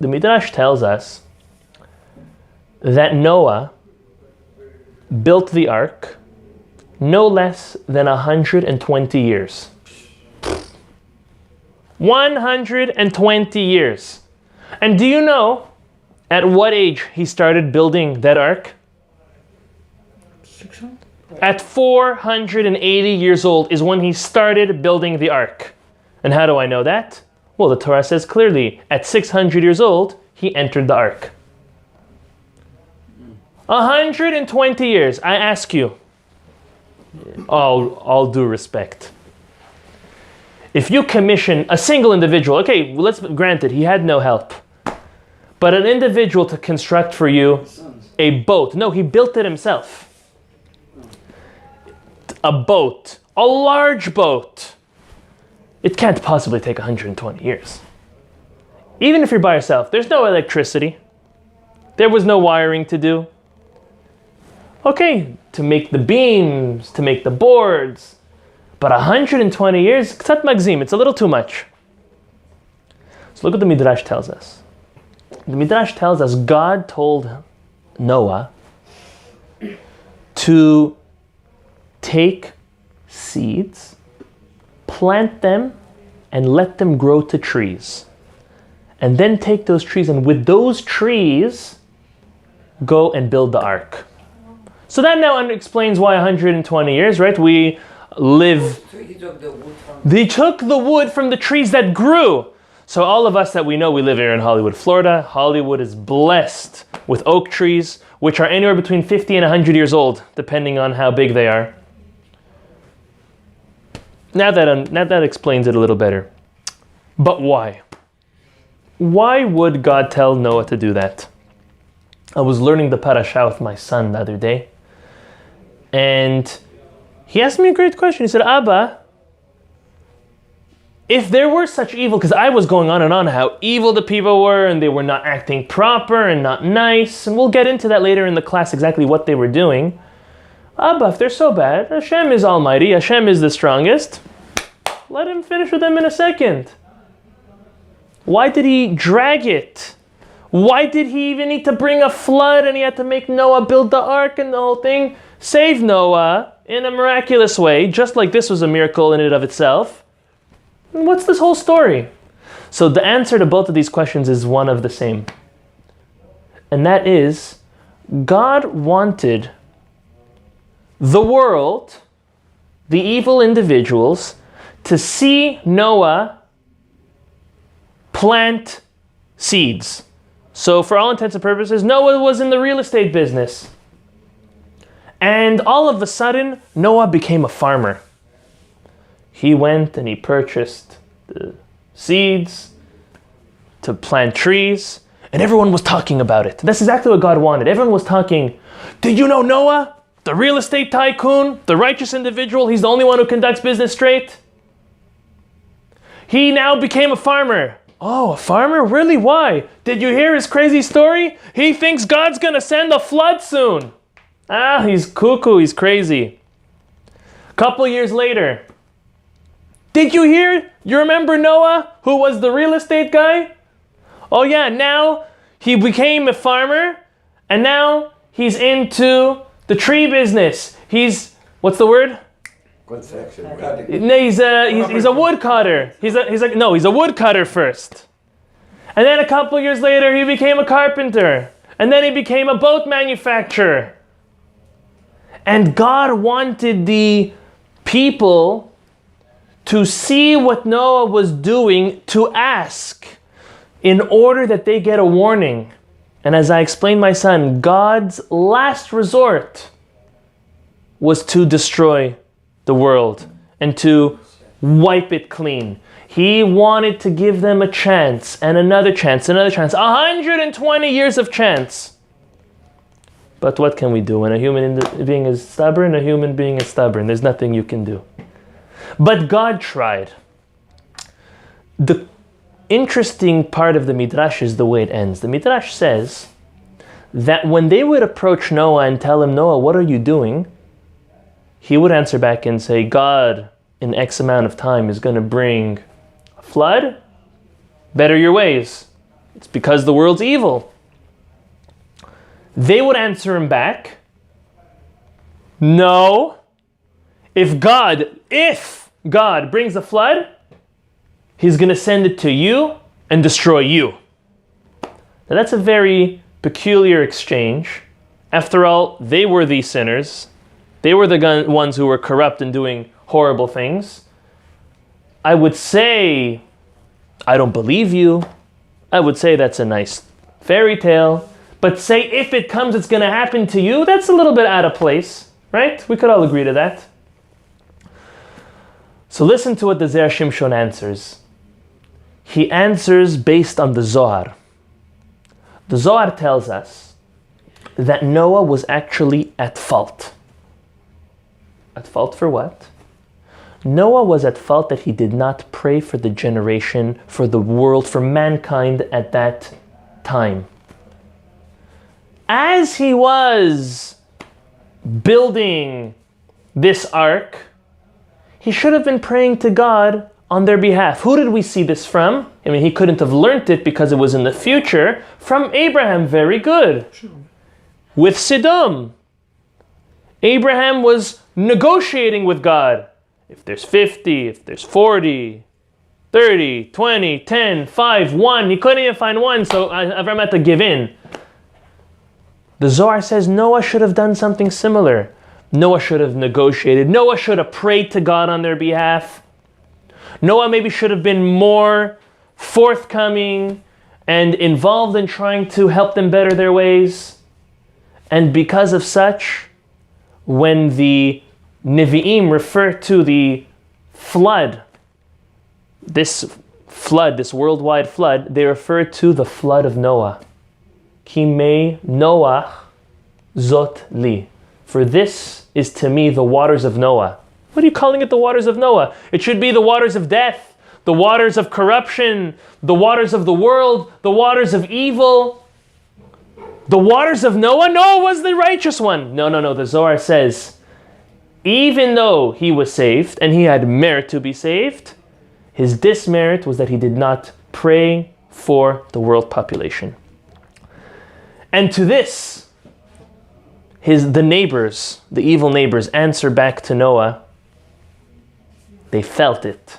The Midrash tells us that Noah built the ark no less than 120 years. 120 years. And do you know at what age he started building that ark? 600? At 480 years old is when he started building the ark. And how do I know that? Well, the Torah says clearly, at 600 years old, he entered the ark. 120 years, I ask you, all due respect. If you commission a single individual, okay, let's grant it, he had no help. But an individual to construct for you a boat. No, he built it himself. A boat, a large boat. It can't possibly take 120 years. Even if you're by yourself, there's no electricity. There was no wiring to do. Okay, to make the beams, to make the boards. But 120 years, ktsat magzim, it's a little too much. So look what the Midrash tells us. The Midrash tells us God told Noah to take seeds, plant them, and let them grow to trees. And then take those trees, and with those trees, go and build the ark. So that now explains why 120 years, right? We live... They took the wood from the trees that grew. So all of us that we know, we live here in Hollywood, Florida. Hollywood is blessed with oak trees, which are anywhere between 50 and 100 years old, depending on how big they are. Now that explains it a little better. But why? Why would God tell Noah to do that? I was learning the Parashat with my son the other day, and he asked me a great question. He said, Abba, if there were such evil, because I was going on and on how evil the people were, and they were not acting proper and not nice, and we'll get into that later in the class exactly what they were doing. Abba, if they're so bad, Hashem is almighty, Hashem is the strongest. Let him finish with them in a second. Why did he drag it? Why did he even need to bring a flood and he had to make Noah build the ark and the whole thing? Save Noah in a miraculous way, just like this was a miracle in and of itself. And what's this whole story? So the answer to both of these questions is one of the same. And that is, God wanted the world, the evil individuals, to see Noah plant seeds. So for all intents and purposes, Noah was in the real estate business. And all of a sudden, Noah became a farmer. He went and he purchased the seeds to plant trees, and everyone was talking about it. That's exactly what God wanted. Everyone was talking, did you know Noah, the real estate tycoon, the righteous individual, he's the only one who conducts business straight? He now became a farmer. Oh, a farmer? Really? Why? Did you hear his crazy story? He thinks God's gonna send a flood soon. Ah, he's cuckoo, he's crazy. A couple years later, did you hear? You remember Noah, who was the real estate guy? Oh yeah, now he became a farmer, and now he's into the tree business. He's, what's the word? Construction. No, he's a woodcutter. He's a woodcutter first. And then a couple years later, he became a carpenter. And then he became a boat manufacturer. And God wanted the people to see what Noah was doing, to ask, in order that they get a warning. And as I explained my son, God's last resort was to destroy the world and to wipe it clean. He wanted to give them a chance and another chance, another chance, 120 years of chance. But what can we do when a human being is stubborn? A human being is stubborn. There's nothing you can do. But God tried. The interesting part of the Midrash is the way it ends. The Midrash says that when they would approach Noah and tell him, Noah, what are you doing? He would answer back and say, God, in X amount of time, is going to bring a flood. Better your ways. It's because the world's evil. They would answer him back, no. If God brings a flood, he's going to send it to you and destroy you. Now that's a very peculiar exchange. After all, they were the sinners. They were the ones who were corrupt and doing horrible things. I would say, I don't believe you. I would say that's a nice fairy tale. But say if it comes, it's going to happen to you, that's a little bit out of place, right? We could all agree to that. So listen to what the Zera Shimshon answers. He answers based on the Zohar. The Zohar tells us that Noah was actually at fault. At fault for what? Noah was at fault that he did not pray for the generation, for the world, for mankind at that time. As he was building this ark, he should have been praying to God on their behalf. Who did we see this from? I mean, he couldn't have learned it because it was in the future. From Abraham, very good. With Sodom, Abraham was negotiating with God. If there's 50, if there's 40, 30, 20, 10, 5, 1. He couldn't even find one, so Abraham had to give in. The Zohar says Noah should have done something similar. Noah should have negotiated. Noah should have prayed to God on their behalf. Noah maybe should have been more forthcoming and involved in trying to help them better their ways. And because of such, when the Nevi'im refer to the flood, this worldwide flood, they refer to the flood of Noah. Ki mei Noach zot li. For this is to me the waters of Noah. What are you calling it the waters of Noah? It should be the waters of death, the waters of corruption, the waters of the world, the waters of evil. The waters of Noah? Noah was the righteous one. No. The Zohar says, even though he was saved and he had merit to be saved, his dismerit was that he did not pray for the world population. And to this, the neighbors, the evil neighbors, answer back to Noah. They felt it.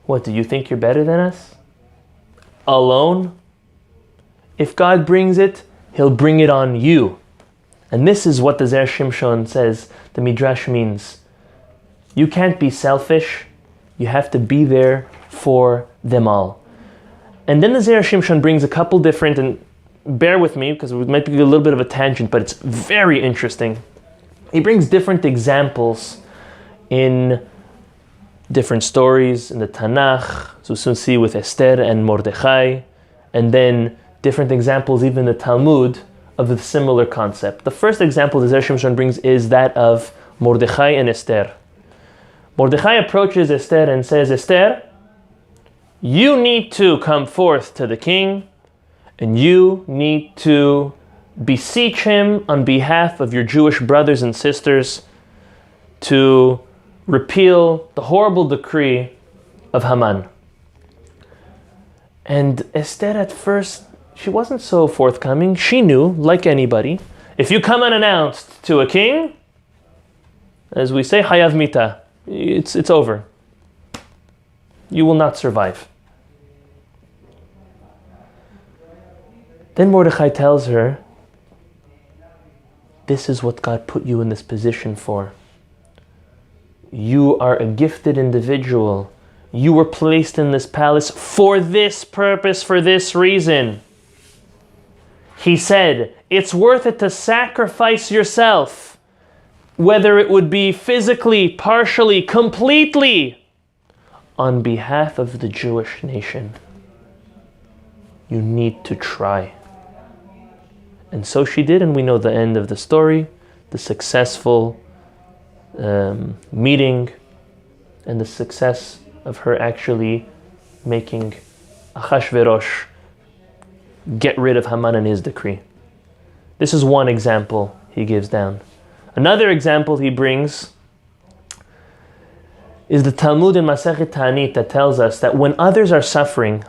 What, do you think you're better than us? Alone? If God brings it, he'll bring it on you. And this is what the Zera Shimshon says, the Midrash means. You can't be selfish. You have to be there for them all. And then the Zera Shimshon brings a couple different, and bear with me because it might be a little bit of a tangent, but it's very interesting. He brings different examples in different stories in the Tanakh, so soon see with Esther and Mordechai, and then different examples even in the Talmud of a similar concept. The first example the Zera Shimshon brings is that of Mordechai and Esther. Mordechai approaches Esther and says, Esther, you need to come forth to the king and you need to beseech him on behalf of your Jewish brothers and sisters to repeal the horrible decree of Haman. And Esther at first, she wasn't so forthcoming. She knew, like anybody, if you come unannounced to a king, as we say, hayav mita, it's over. You will not survive. Then Mordechai tells her, this is what God put you in this position for. You are a gifted individual. You were placed in this palace for this purpose, for this reason. He said, it's worth it to sacrifice yourself, whether it would be physically, partially, completely, on behalf of the Jewish nation. You need to try. And so she did, and we know the end of the story, the successful meeting, and the success of her actually making Achashverosh get rid of Haman and his decree. This is one example he gives down. Another example he brings is the Talmud in Masechet Ta'anit that tells us that when others are suffering,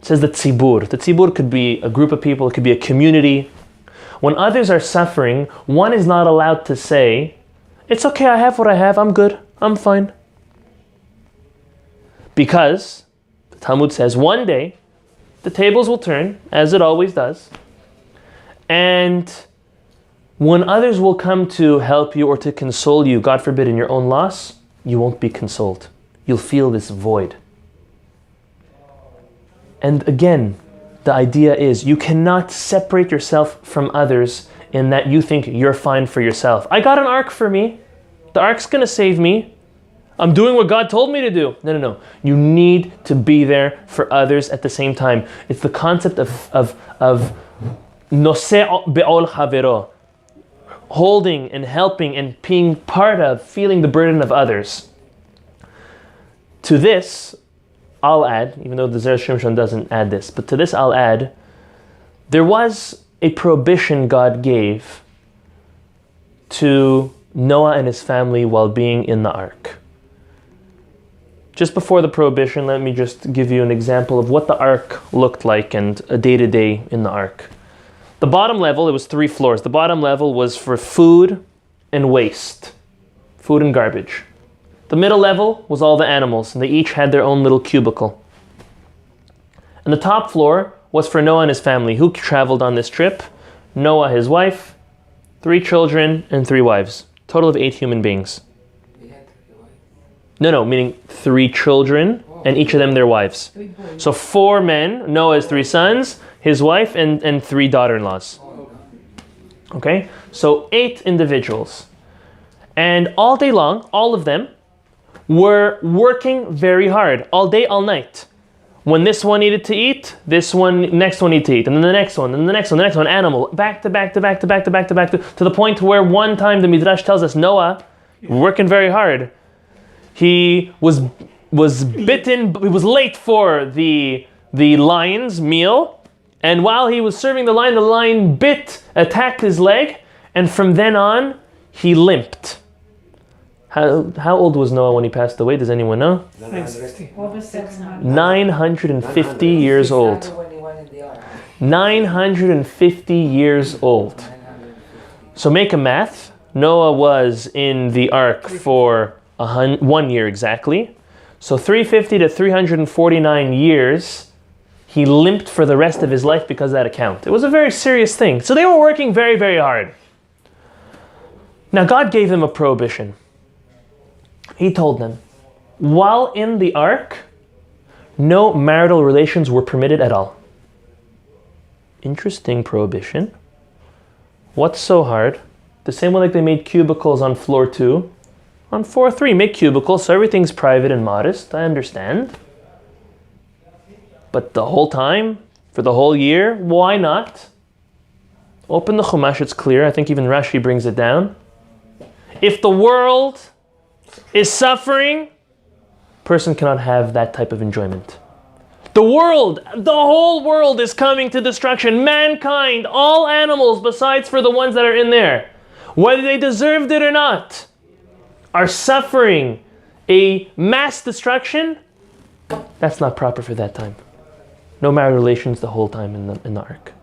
It says the tzibur. The tzibur could be a group of people, it could be a community. When others are suffering, one is not allowed to say, it's okay, I have what I have, I'm good, I'm fine. Because the Talmud says one day the tables will turn, as it always does, and when others will come to help you or to console you, God forbid, in your own loss, you won't be consoled. You'll feel this void. And again, the idea is you cannot separate yourself from others in that you think you're fine for yourself. I got an ark for me. The ark's going to save me. I'm doing what God told me to do. No. You need to be there for others at the same time. It's the concept of noseh be'ol havero, holding and helping and being part of, feeling the burden of others. To this, I'll add, even though the Zera Shimshon doesn't add this, but to this I'll add, there was a prohibition God gave to Noah and his family while being in the ark. Just before the prohibition, let me just give you an example of what the ark looked like and a day-to-day in the ark. The bottom level, it was 3 floors. The bottom level was for food and waste, food and garbage. The middle level was all the animals, and they each had their own little cubicle. And the top floor was for Noah and his family, who traveled on this trip. Noah, his wife, 3 children, and 3 wives. Total of 8 human beings. No, meaning 3 children, and each of them their wives. So 4 men, Noah's 3 sons, his wife, and 3 daughter-in-laws. Okay? So 8 individuals. And all day long, all of them were working very hard, all day, all night. When this one needed to eat, next one needed to eat, and then the next one, and the next one, animal, back to back, to the point where one time the Midrash tells us Noah, working very hard, he was bitten, he was late for the lion's meal, and while he was serving the lion attacked his leg, and from then on, he limped. How old was Noah when he passed away? Does anyone know? 950 years old. 950 years old. So make a math. Noah was in the ark for 1 year exactly. So 350 to 349 years, he limped for the rest of his life because of that account. It was a very serious thing. So they were working very, very hard. Now God gave them a prohibition. He told them, while in the ark, no marital relations were permitted at all. Interesting prohibition. What's so hard? The same way like they made cubicles on floor 2, on floor 3, make cubicles so everything's private and modest. I understand. But the whole time, for the whole year, why not? Open the Chumash, it's clear. I think even Rashi brings it down. If the world is suffering, person cannot have that type of enjoyment. The whole world is coming to destruction. Mankind, all animals besides for the ones that are in there, whether they deserved it or not, are suffering a mass destruction. That's not proper for that time. No marital relations the whole time in the ark.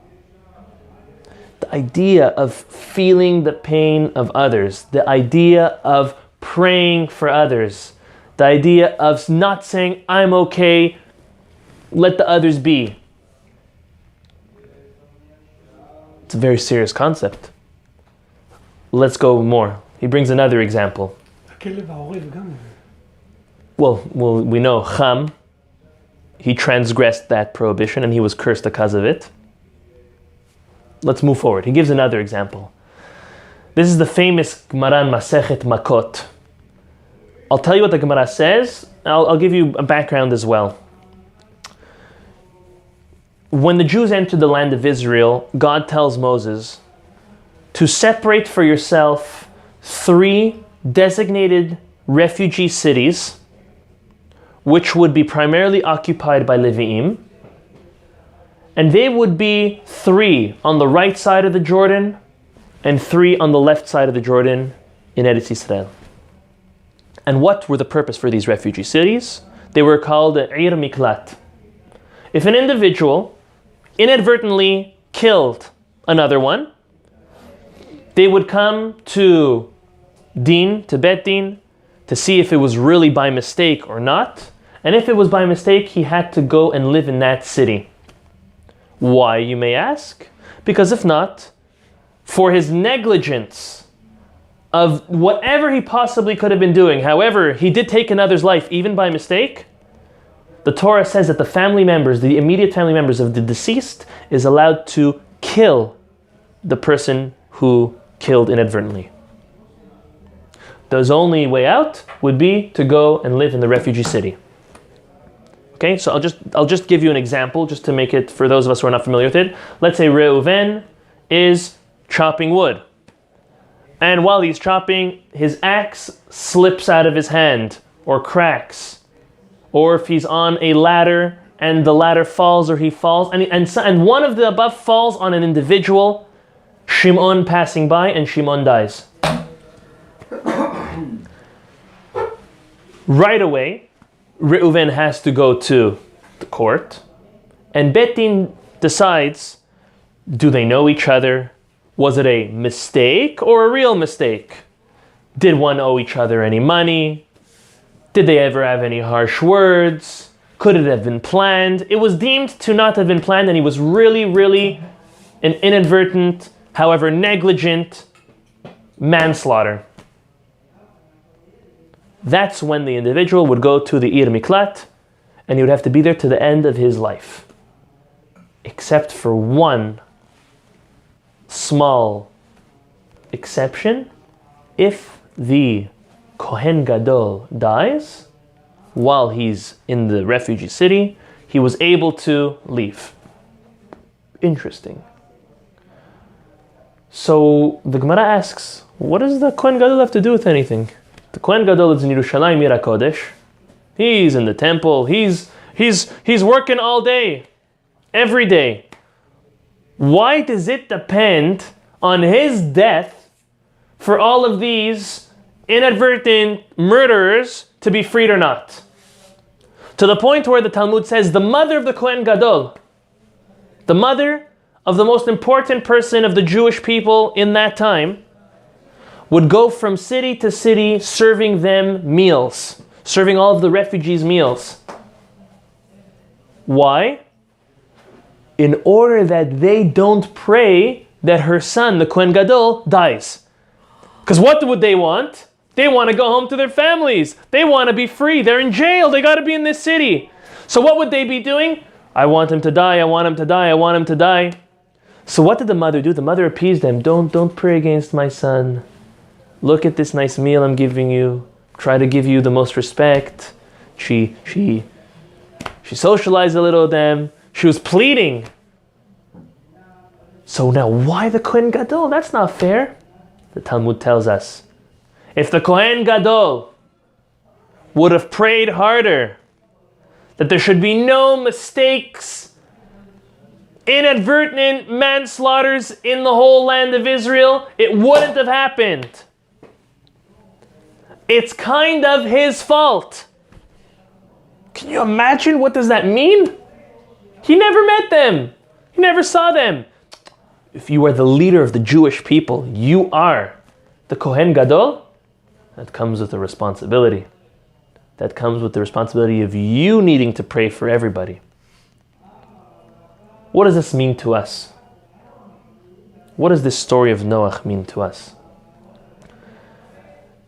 The idea of feeling the pain of others, the idea of praying for others, the idea of not saying, I'm okay, let the others be. It's a very serious concept. Let's go more. He brings another example. Well, we know Ham, he transgressed that prohibition and he was cursed because of it. Let's move forward. He gives another example. This is the famous Gemara in Masechet Makot. I'll tell you what the Gemara says. I'll give you a background as well. When the Jews entered the land of Israel, God tells Moses to separate for yourself 3 designated refugee cities, which would be primarily occupied by Levi'im, and they would be 3 on the right side of the Jordan and 3 on the left side of the Jordan in Eretz Yisrael. And what were the purpose for these refugee cities? They were called Ir Miklat. if an individual inadvertently killed another one, they would come to Din, to Bet Din, to see if it was really by mistake or not. And if it was by mistake, he had to go and live in that city. Why, you may ask? Because if not, for his negligence of whatever he possibly could have been doing, however, he did take another's life, even by mistake, the Torah says that the family members, the immediate family members of the deceased, is allowed to kill the person who killed inadvertently. The only way out would be to go and live in the refugee city. Okay, so I'll just give you an example, just to make it for those of us who are not familiar with it. Let's say Reuven is chopping wood. And while he's chopping, his axe slips out of his hand or cracks. Or if he's on a ladder and the ladder falls or he falls, and one of the above falls on an individual, Shimon passing by, and Shimon dies. Right away, Reuven has to go to the court, and Bet Din decides, do they know each other? Was it a mistake or a real mistake? Did one owe each other any money? Did they ever have any harsh words? Could it have been planned? It was deemed to not have been planned, and he was really, really an inadvertent, however negligent, manslaughter. That's when the individual would go to the Ir Miklat, and he would have to be there to the end of his life. Except for one small exception. If the Kohen Gadol dies while he's in the refugee city, he was able to leave. Interesting. So the Gemara asks, what does the Kohen Gadol have to do with anything? The Kohen Gadol is in Yerushalayim Ir HaKodesh. He's in the temple. He's working all day, every day. Why does it depend on his death for all of these inadvertent murderers to be freed or not? To the point where the Talmud says the mother of the Kohen Gadol, the mother of the most important person of the Jewish people in that time, would go from city to city serving them meals, serving all of the refugees meals. Why? In order that they don't pray that her son, the Kohen Gadol, dies. Because what would they want? They want to go home to their families. They want to be free. They're in jail. They got to be in this city. So what would they be doing? I want him to die. I want him to die. I want him to die. So what did the mother do? The mother appeased them. Don't pray against my son. Look at this nice meal I'm giving you. Try to give you the most respect. She socialized a little with them. She was pleading. So now why the Kohen Gadol? That's not fair. The Talmud tells us, if the Kohen Gadol would have prayed harder, that there should be no mistakes, inadvertent manslaughters in the whole land of Israel, it wouldn't have happened. It's kind of his fault. Can you imagine what does that mean? He never met them. He never saw them. If you are the leader of the Jewish people, you are the Kohen Gadol, that comes with a responsibility. That comes with the responsibility of you needing to pray for everybody. What does this mean to us? What does this story of Noach mean to us?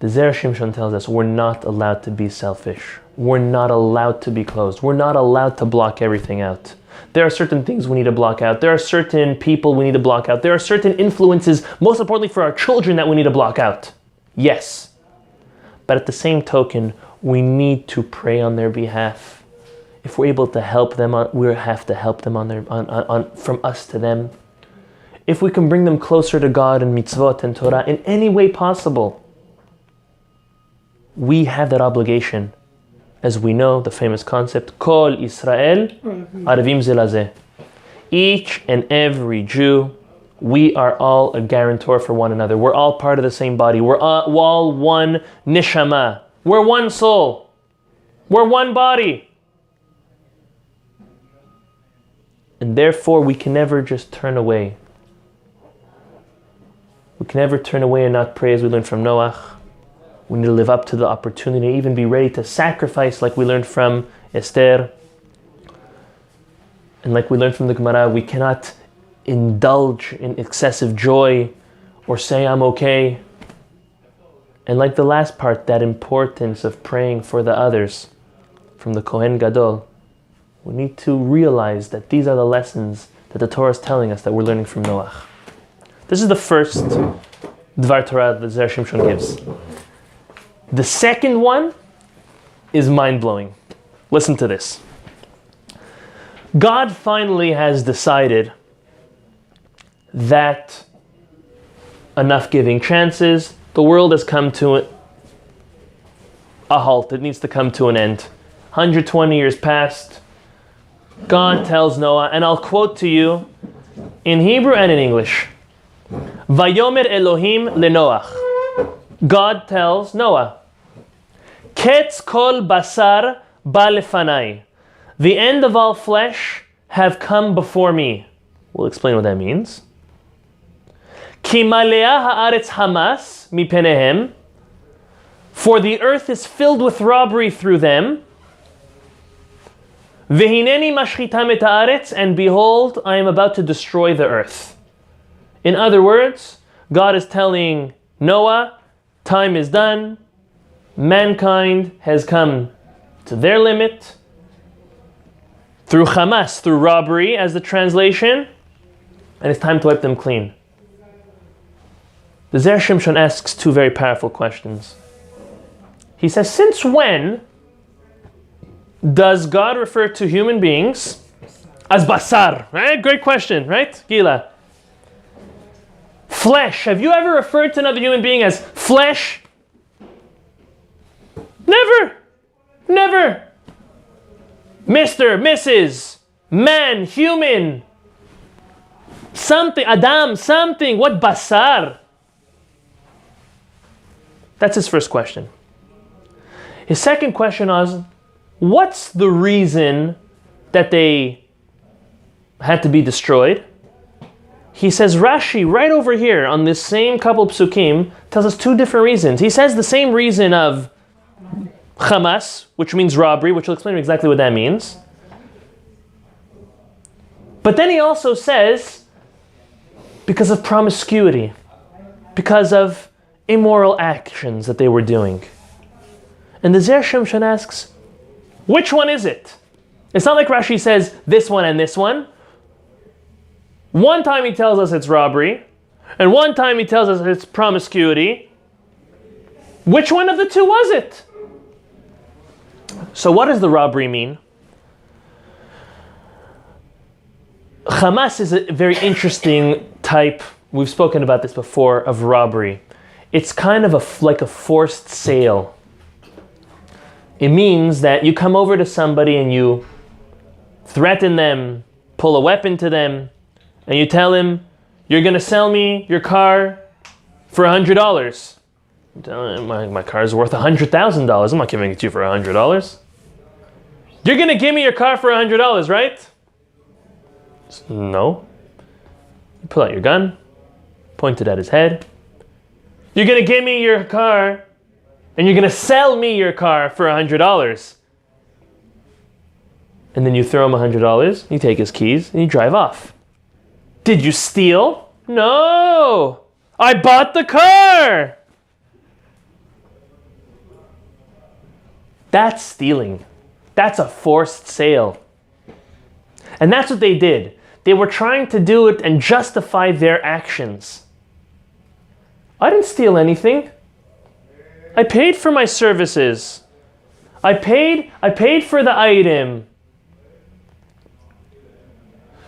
The Zera Shimshon tells us we're not allowed to be selfish. We're not allowed to be closed. We're not allowed to block everything out. There are certain things we need to block out. There are certain people we need to block out. There are certain influences, most importantly for our children, that we need to block out. Yes. But at the same token, we need to pray on their behalf. If we're able to help them, we have to help them from us to them. If we can bring them closer to God and mitzvot and Torah in any way possible, we have that obligation. As we know, the famous concept, Kol Israel Arevim Ze Lazeh. Each and every Jew, we are all a guarantor for one another. We're all part of the same body. We're all one neshama. We're one soul. We're one body. And therefore, we can never just turn away. We can never turn away and not pray, as we learned from Noach. We need to live up to the opportunity, even be ready to sacrifice, like we learned from Esther. And like we learned from the Gemara, we cannot indulge in excessive joy or say, I'm okay. And like the last part, that importance of praying for the others from the Kohen Gadol. We need to realize that these are the lessons that the Torah is telling us that we're learning from Noach. This is the first Dvar Torah that Zera Shimshon gives. The second one is mind-blowing. Listen to this. God finally has decided that enough giving chances. The world has come to a halt. It needs to come to an end. 120 years passed. God tells Noah, and I'll quote to you in Hebrew and in English. Vayomer Elohim leNoach. God tells Noah, Ketz kol basar ba lefanai. The end of all flesh have come before me. We'll explain what that means. Ki malea haaretz hamas mipenehem. For the earth is filled with robbery through them. Vehineni mashchitam et haaretz, and behold, I am about to destroy the earth. In other words, God is telling Noah, time is done. Mankind has come to their limit. Through Hamas, through robbery, as the translation, and it's time to wipe them clean. The Zera Shimshon asks two very powerful questions. He says, since when does God refer to human beings as basar? Right? Great question, right? Gila. Flesh. Have you ever referred to another human being as flesh? Never. Never. Mr., Mrs., man, human, something, Adam, something. What basar? That's his first question. His second question was, what's the reason that they had to be destroyed? He says, Rashi, right over here on this same couple psukim, tells us two different reasons. He says the same reason of Hamas, which means robbery, which will explain exactly what that means. But then he also says, because of promiscuity, because of immoral actions that they were doing. And the Zera Shimshon asks, which one is it? It's not like Rashi says this one and this one. One time he tells us it's robbery, and one time he tells us it's promiscuity. Which one of the two was it? So what does the robbery mean? Hamas is a very interesting type, we've spoken about this before, of robbery. It's kind of like a forced sale. It means that you come over to somebody and you threaten them, pull a weapon to them, and you tell him, you're going to sell me your car for $100. My car is worth $100,000. I'm not giving it to you for $100. You're going to give me your car for $100, right? No. You pull out your gun, point it at his head. You're going to give me your car, and you're going to sell me your car for $100. And then you throw him $100, you take his keys, and you drive off. Did you steal? No. I bought the car. That's stealing. That's a forced sale. And that's what they did. They were trying to do it and justify their actions. I didn't steal anything. I paid for my services. I paid for the item.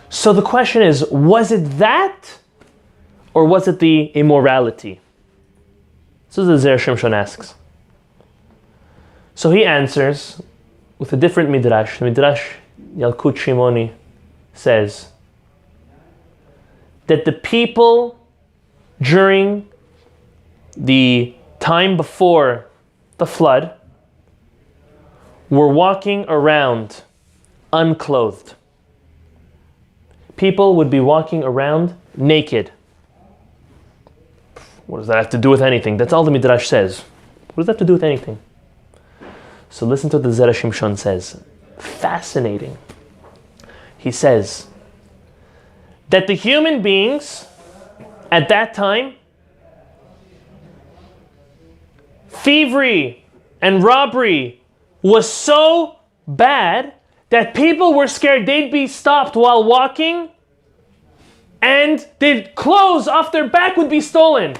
So the question is, was it that? Or was it the immorality? This is what Zera Shimshon asks. So he answers with a different midrash. The midrash Yalkut Shimoni says that the people during the time before the flood were walking around unclothed. people would be walking around naked. What does that have to do with anything? That's all the Midrash says. What does that have to do with anything? So listen to what the Zera Shimshon says. Fascinating. He says that the human beings at that time, thievery and robbery was so bad that people were scared they'd be stopped while walking and their clothes off their back would be stolen.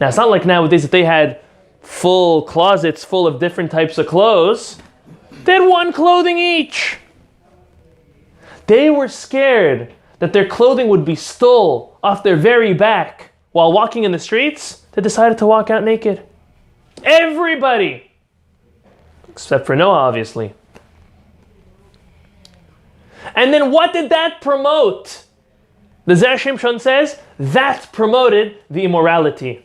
Now, it's not like nowadays that they had full closets full of different types of clothes. They had one clothing each. They were scared that their clothing would be stolen off their very back while walking in the streets. They decided to walk out naked. Everybody! Except for Noah, obviously. And then what did that promote? The Zera Shimshon says that promoted the immorality.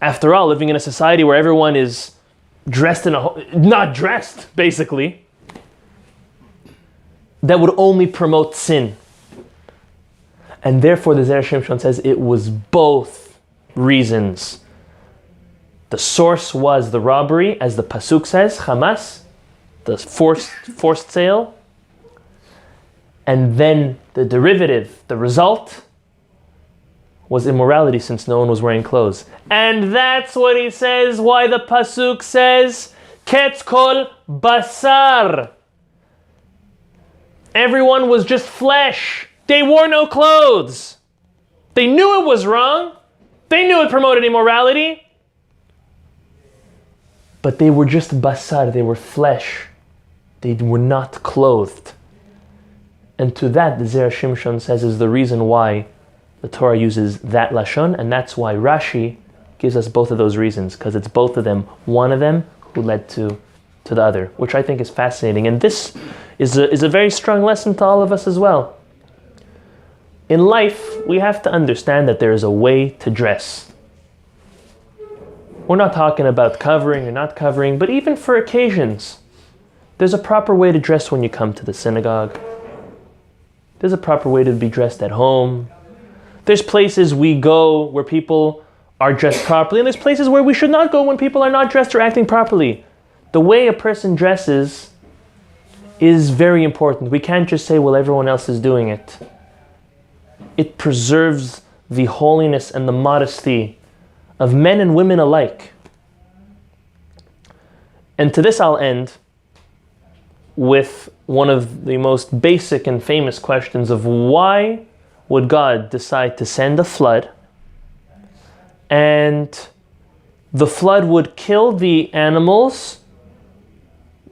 After all, living in a society where everyone is dressed not dressed, basically, that would only promote sin. And therefore, the Zera Shimshon says it was both reasons. The source was the robbery, as the Pasuk says, Hamas, the forced sale. And then the derivative, the result, was immorality since no one was wearing clothes. And that's what he says, why the Pasuk says, Ketz kol basar. Everyone was just flesh. They wore no clothes. They knew it was wrong. They knew it promoted immorality. But they were just basar, they were flesh. They were not clothed. And to that, the Zera Shimshon says is the reason why the Torah uses that lashon, and that's why Rashi gives us both of those reasons, because it's both of them, one of them who led to the other, which I think is fascinating. And this is a very strong lesson to all of us as well. In life, we have to understand that there is a way to dress. We're not talking about covering or not covering, but even for occasions, there's a proper way to dress when you come to the synagogue. There's a proper way to be dressed at home. There's places we go where people are dressed properly, and there's places where we should not go when people are not dressed or acting properly. The way a person dresses is very important. We can't just say, well, everyone else is doing it. It preserves the holiness and the modesty of men and women alike. And to this I'll end with one of the most basic and famous questions of why would God decide to send a flood, and the flood would kill the animals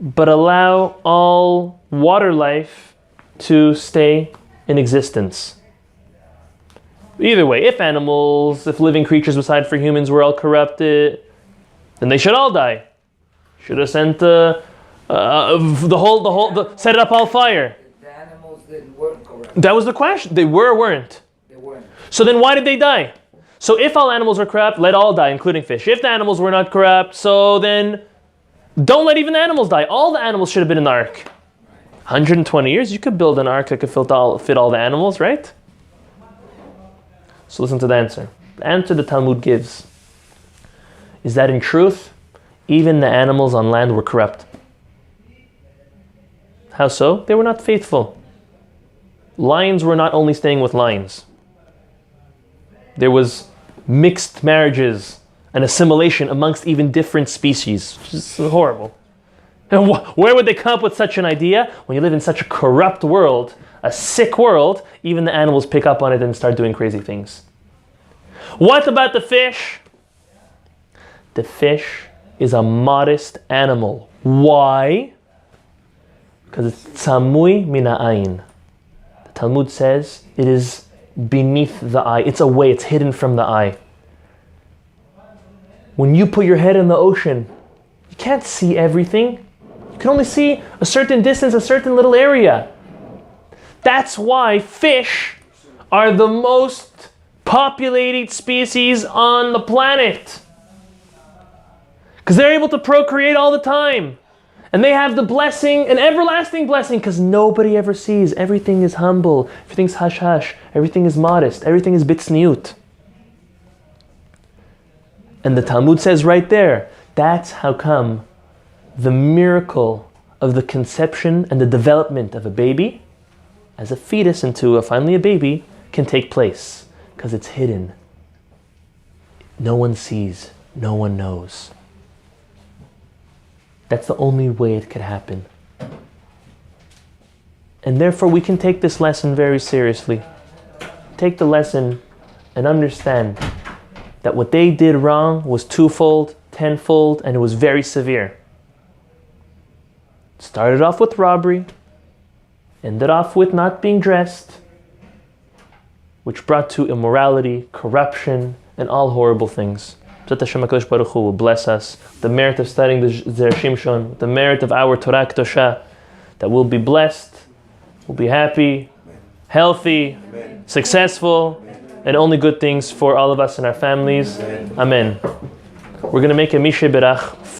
but allow all water life to stay in existence. Either way, if living creatures beside for humans were all corrupted, then they should all die. Should have sent set it up all fire. The animals that weren't corrupt. That was the question. They were or weren't? They weren't. So then why did they die? So if all animals were corrupt, let all die, including fish. If the animals were not corrupt, so then don't let even the animals die. All the animals should have been in the ark. 120 years, you could build an ark that could fit all the animals, right? So listen to the answer. The answer the Talmud gives is that in truth, even the animals on land were corrupt. How so? They were not faithful. Lions were not only staying with lions. There was mixed marriages and assimilation amongst even different species, which is horrible. And where would they come up with such an idea? When you live in such a corrupt world, a sick world, even the animals pick up on it and start doing crazy things. What about the fish? The fish is a modest animal. Why? Because it's tzamui min ha'ayin. The Talmud says it is beneath the eye. It's away, it's hidden from the eye. When you put your head in the ocean, you can't see everything. You can only see a certain distance, a certain little area. That's why fish are the most populated species on the planet. Because they're able to procreate all the time. And they have the blessing, an everlasting blessing, because nobody ever sees. Everything is humble. Everything's hush-hush. Everything is modest. Everything is bitsniut. And the Talmud says right there, that's how come the miracle of the conception and the development of a baby, as a fetus into finally a baby, can take place. Because it's hidden. No one sees. No one knows. That's the only way it could happen. And therefore we can take this lesson very seriously. Take the lesson and understand that what they did wrong was twofold, tenfold, and it was very severe. Started off with robbery, ended off with not being dressed, which brought to immorality, corruption, and all horrible things. That Hashem HaKadosh Baruch Hu will bless us. The merit of studying the Zera Shimshon, the merit of our Torah Kedosha, that we'll be blessed, we'll be happy, healthy, successful, and only good things for all of us and our families. Amen. We're going to make a Mishe Berach